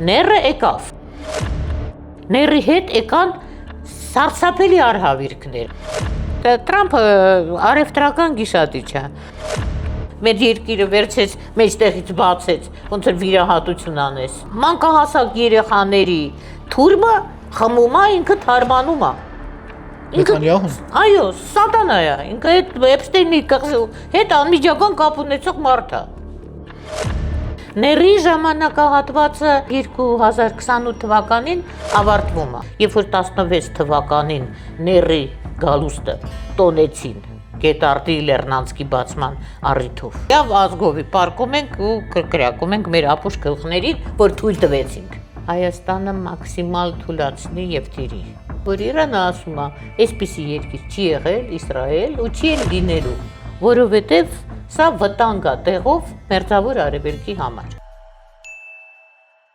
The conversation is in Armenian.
Ները եկավ։ Ների հետ եկան սարսափելի արհավիրքներ։ Տրամփը արևտրական գիշատիչ է։ Մեր երկիրը վերցեց, մեջտեղից բացեց, ոնց որ վիրահատություն անես։ Մանկահասակ երեխաների թուրմը խմում է, ինքը թարմանում է։ Նեթանյահուն։ Այո, սատանա է, ինքը այդ Էփստեյնի հետ անմիջական կապ ունեցող մարդ է։ Ների ժամանակահատվածը 2028 թվականին ավարտվում է, երբ որ 16 թվականին ների գալուստը տոնեցին Գետառդի Լեռնանցքի բացման առիթով։ Եվ ազգովի պարկում ենք ու կրկրակում ենք մեր ապուշ գլխներին, որ թույլ տվեցինք։ Հայաստանը մաքսիմալ թույլատնի եւ տիրի։ Որ Իրանը ասում է, այսպիսի երկիր չի եղել Իսրայել ու չի էլ լինելու, որովհետեւ սա վտանգ է տեղով մերձավոր արևելքի համար։